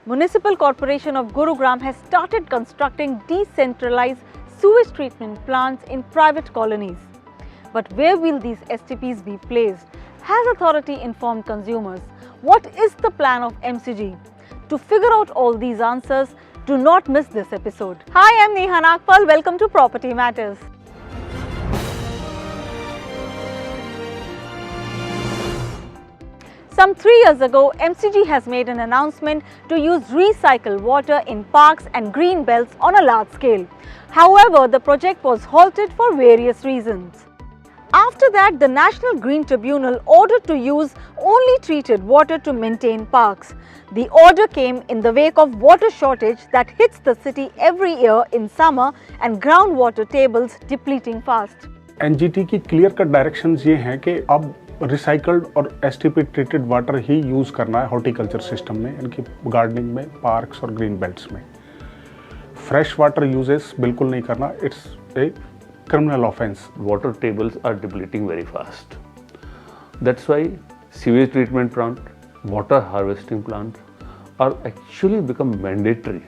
Municipal Corporation of Gurugram has started constructing decentralized sewage treatment plants in private colonies. But where will these STPs be placed? Has authority informed consumers? What is the plan of MCG? To figure out all these answers, do not miss this episode. Hi, I'm Neha Nagpal. Welcome to Property Matters. Some 3 years ago, MCG has made an announcement to use recycled water in parks and green belts on a large scale. However, the project was halted for various reasons. After that, the National Green Tribunal ordered to use only treated water to maintain parks. The order came in the wake of water shortage that hits the city every year in summer and groundwater tables depleting fast. NGT की clear cut directions ये हैं कि अब recycled और STP treated water ही use करना है horticulture system में, इनकी गार्डनिंग में, पार्क्स और ग्रीन बेल्ट्स में। फ्रेश वाटर यूजेस बिल्कुल नहीं करना, it's a criminal offense. Water tables are depleting very fast. That's why sewage treatment plant, water harvesting plants are actually become mandatory.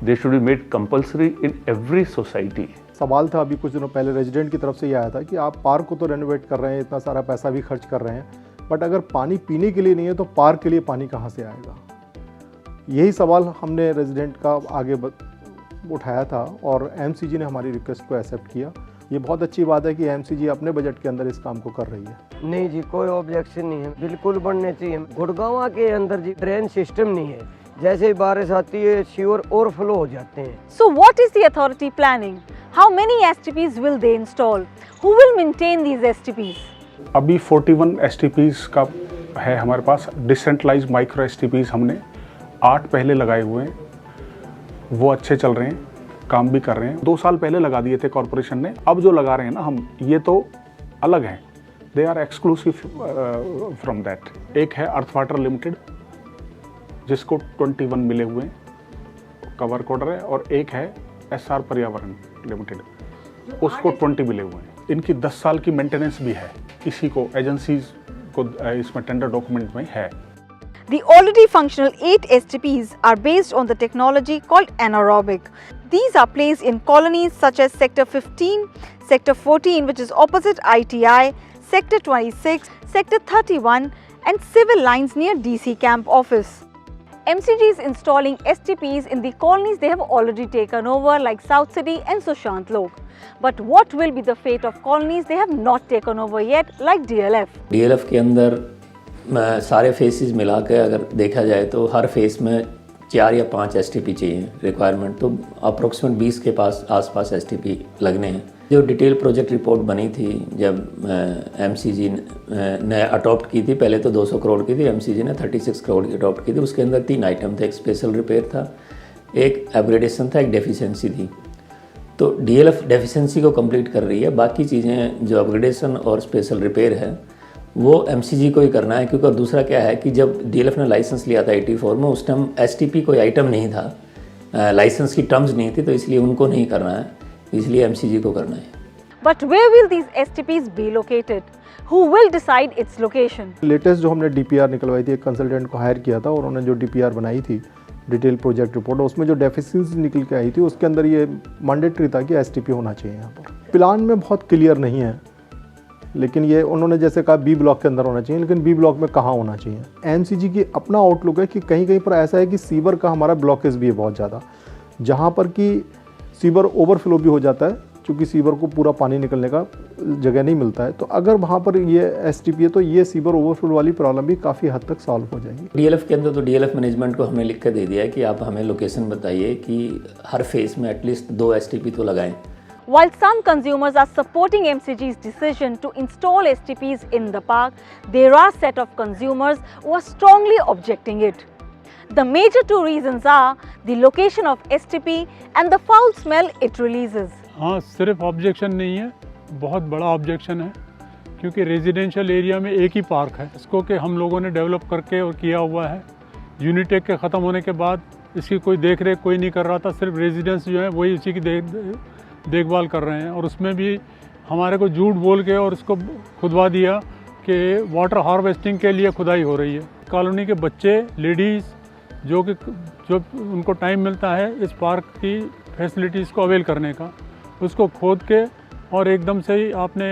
They should be made compulsory in every society. सवाल था अभी कुछ दिनों पहले resident की तरफ से ये आया था कि आप पार्क को तो रेनोवेट कर रहे हैं, इतना सारा पैसा भी खर्च कर रहे हैं, बट अगर पानी पीने के लिए नहीं है तो पार्क के लिए पानी कहाँ से आएगा? यही सवाल हमने रेजिडेंट का आगे उठाया था और एमसीजी ने हमारी रिक्वेस्ट को एक्सेप्ट किया। ये बहुत अच्छी बात है कि एमसीजी अपने बजट के अंदर इस काम को कर रही है। नहीं जी, कोई ऑब्जेक्शन नहीं है, बिल्कुल बनने चाहिए। गुड़गांव के अंदर जी ड्रेन सिस्टम नहीं है, जैसे ही बारिश आती है सीवर ओवरफ्लो हो जाते हैं। So what is the authority planning? How many STPs will they install? Who will maintain these STPs? अभी 41 STPs का है हमारे पास। डिसेंट्रलाइज्ड माइक्रो STPs हमने 8 पहले लगाए हुए हैं, वो अच्छे चल रहे हैं, काम भी कर रहे हैं। 2 साल पहले लगा दिए थे कॉरपोरेशन ने। अब जो लगा रहे हैं ना हम, ये तो अलग हैं, they are exclusive from that. एक है अर्थ वाटर लिमिटेड जिसको 21 मिले हुए हैं, कवर ऑर्डर है, और एक है SR पर्यावरण लिमिटेड, उसको 20 मिले हुए हैं। इनकी 10 साल की मेंटेनेंस भी है, किसी को एजेंसीज को इसमें टेंडर डॉक्यूमेंट में है। The already functional 8 STPs are based on the technology called anaerobic. These are placed in colonies such as Sector 15, Sector 14 which is opposite ITI, Sector 26, Sector 31 and civil lines near DC camp office. MCG is installing STPs in the colonies they have already taken over like South City and Sushant Lok. But what will be the fate of colonies they have not taken over yet like DLF? DLF के अंदर सारे faces मिला के अगर देखा जाए तो हर face में 4 या 5 STP चाहिए रिक्वायरमेंट, तो अप्रोक्सीमेट 20 के आसपास STP लगने हैं। जो डिटेल प्रोजेक्ट रिपोर्ट बनी थी जब MCG ने अडॉप्ट की थी, पहले तो 200 करोड़ की थी, MCG ने 36 करोड़ की अडॉप्ट की थी। उसके अंदर 3 आइटम थे, एक स्पेशल रिपेयर था, एक अपग्रेडेशन था, एक डेफिशिएंसी थी। तो DLF डेफिशिएंसी को कंप्लीट कर रही है, बाकी चीज़ें जो अपग्रेडेशन और स्पेशल रिपेयर है वो MCG को ही करना है। क्योंकि और दूसरा क्या है कि जब DLF ने लाइसेंस लिया था 84 में, उस टाइम STP कोई आइटम नहीं था, लाइसेंस की टर्म्स नहीं थी, तो इसलिए उनको नहीं करना है, इसलिए MCG को करना है। But where will these STPs be located? Who will decide its location? Latest जो हमने DPR निकलवाई थी, एक कंसल्टेंट को हायर किया था और उन्होंने जो DPR बनाई थी डिटेल प्रोजेक्ट रिपोर्ट, उसमें जो डेफिशिएंसी निकल के आई थी उसके अंदर ये मैंडेटरी था कि STP होना चाहिए। यहाँ पर प्लान में बहुत क्लियर नहीं है, लेकिन ये उन्होंने जैसे कहा B ब्लॉक के अंदर होना चाहिए, लेकिन B ब्लॉक में कहाँ होना चाहिए? MCG की अपना आउटलुक है कि कहीं कहीं पर ऐसा है कि सीवर का हमारा ब्लॉकेज भी है बहुत ज़्यादा, जहाँ पर कि सीवर ओवरफ्लो भी हो जाता है, क्योंकि सीवर को पूरा पानी निकलने का जगह नहीं मिलता है। तो अगर वहाँ पर ये STP है तो ये सीवर ओवरफ्लो वाली प्रॉब्लम भी काफ़ी हद तक सॉल्व हो जाएगी। DLF के अंदर तो DLF मैनेजमेंट को हमने लिख कर दे दिया है कि आप हमें लोकेशन बताइए कि हर फेस में एटलीस्ट 2 STP तो लगाएं। While some consumers are supporting MCG's decision to install STPs in the park, there are a set of consumers who are strongly objecting it. The major 2 reasons are the location of STP and the foul smell it releases. हाँ, सिर्फ objection नहीं है, बहुत बड़ा objection है, क्योंकि residential area में एक ही पार्क है, इसको कि हम लोगों ने डेवलप करके और किया हुआ है। यूनिटेक के ख़त्म होने के बाद इसकी कोई देख रेख कोई नहीं कर रहा था, सिर्फ रेजिडेंस जो है वही इसी की देखभाल कर रहे हैं। और उसमें भी हमारे को झूठ बोल के और उसको खुदवा दिया कि वाटर हार्वेस्टिंग के लिए खुदाई हो रही है। कॉलोनी के बच्चे, लेडीज़ जो उनको टाइम मिलता है इस पार्क की फैसिलिटीज़ को अवेल करने का, उसको खोद के और एकदम से ही आपने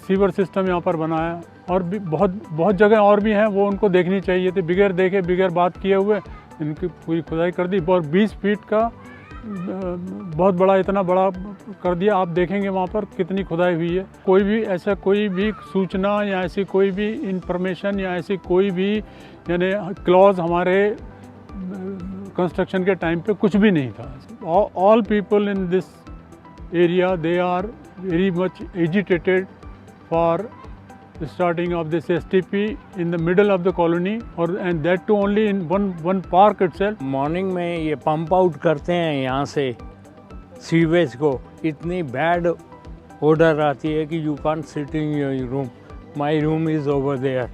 सीवर सिस्टम यहाँ पर बनाया। और भी बहुत जगह और भी हैं, वो उनको देखनी चाहिए थी। बिगैर देखे बिगैर बात किए हुए इनकी पूरी खुदाई कर दी और 20 फीट का बहुत बड़ा, इतना बड़ा कर दिया। आप देखेंगे वहाँ पर कितनी खुदाई हुई है। कोई भी सूचना या ऐसी कोई भी इंफॉर्मेशन या ऐसी कोई भी यानी क्लॉज हमारे कंस्ट्रक्शन के टाइम पे कुछ भी नहीं था। All people in this area they are very much agitated for starting of this STP in the middle of the colony and that too only in one park itself. Morning में ये pump out करते हैं यहाँ से sewage को, इतनी bad order आती है कि you can't sit in your room, my room is over there.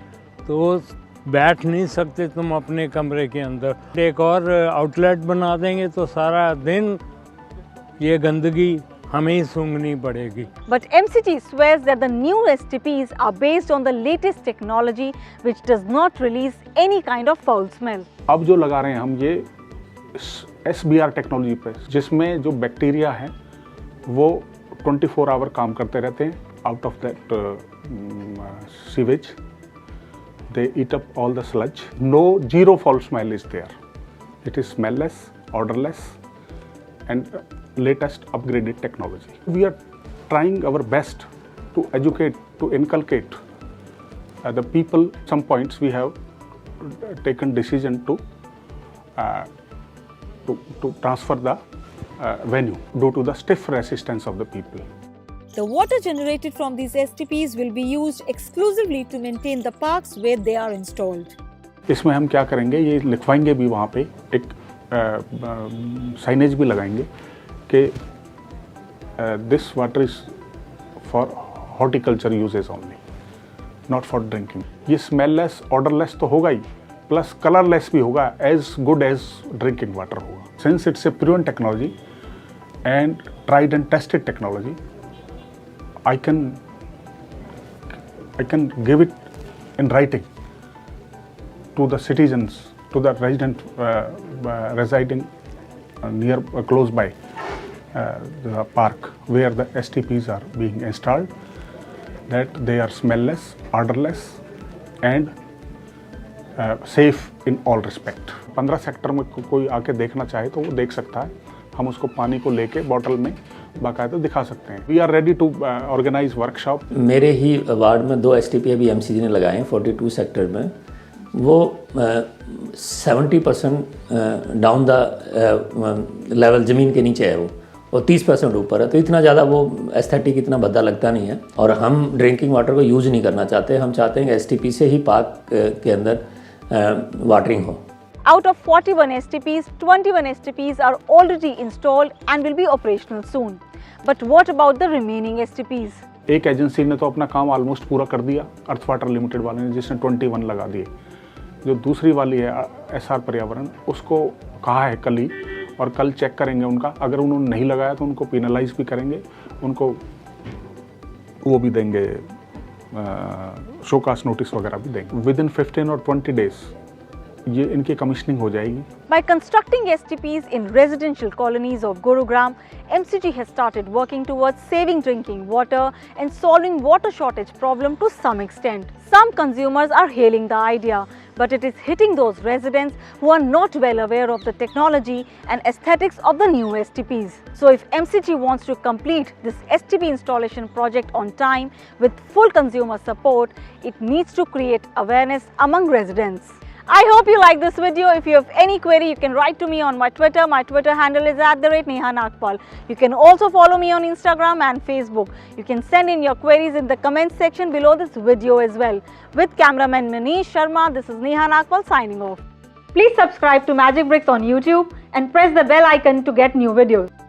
तो बैठ नहीं सकते तुम अपने कमरे के अंदर। एक और आउटलेट बना देंगे तो सारा दिन ये गंदगी हमें ही सूंघनी पड़ेगी। But MCG swears that the new STPs are based on the latest technology which does not release any kind of foul smell. अब जो लगा रहे हैं हम ये SBR टेक्नोलॉजी पे, जिसमें जो बैक्टीरिया हैं वो 24 आवर काम करते रहते हैं out of that sewage. They eat up all the sludge, zero foul smell is there. It is smellless, odorless and latest upgraded technology. We are trying our best to educate, to inculcate the people. Some points we have taken decision to transfer the venue due to the stiff resistance of the people. The water generated from these STPs will be used exclusively to maintain the parks where they are installed. इसमें हम क्या करेंगे, ये लिखवाएंगे भी वहाँ पे, एक signage भी लगाएंगे कि this water is for horticulture uses only, not for drinking. ये smellless, odorless तो होगा ही, plus colorless भी होगा, as good as drinking water होगा. Since it's a proven technology and tried and tested technology, I can give it in writing to the citizens, to the resident residing near close by the park where the STPs are being installed, that they are smellless, odorless and safe in all respect. 15 sector में कोई आके देखना चाहे तो वो देख सकता है, हम उसको पानी को लेके बॉटल में बाकायदा दिखा सकते हैं। We are ready to organise workshop. मेरे ही वार्ड में 2 STP अभी MCG ने लगाए हैं 42 सेक्टर में। वो 70% डाउन द लेवल ज़मीन के नीचे है वो, और 30% ऊपर है। तो इतना ज़्यादा वो एस्थेटिक इतना भद्दा लगता नहीं है। और हम ड्रिंकिंग वाटर को यूज़ नहीं करना चाहते, हम चाहते हैं कि STP से ही पार्क के अंदर वाटरिंग हो। Out of 41 STPs, 21 STPs are already installed and will be operational soon. But what about the remaining STPs? एक एजेंसी ने तो अपना काम ऑलमोस्ट पूरा कर दिया, अर्थ वाटर लिमिटेड वाले ने, जिसने 21 लगा दिए। जो दूसरी वाली है SR पर्यावरण, उसको कहा है कल ही, और कल चेक करेंगे उनका। अगर उन्होंने नहीं लगाया तो उनको पेनलाइज भी करेंगे, उनको वो भी देंगे, शोकास नोटिस वगैरह भी देंगे। विद इन 15 और 20 डेज ये इनकी कमीशनिंग हो जाएगी। By constructing STPs in residential colonies of Gurugram, MCG has started working towards saving drinking water and solving water shortage problem to some extent. Some consumers are hailing the idea, but it is hitting those residents who are not well aware of the technology and aesthetics of the new STPs. So if MCG wants to complete this STP installation project on time with full consumer support, it needs to create awareness among residents. I hope you like this video. If you have any query, you can write to me on my Twitter. My Twitter handle is @Neha Nagpal. You can also follow me on Instagram and Facebook. You can send in your queries in the comment section below this video as well. With cameraman Manish Sharma, this is Neha Nagpal signing off. Please subscribe to Magic Bricks on YouTube and press the bell icon to get new videos.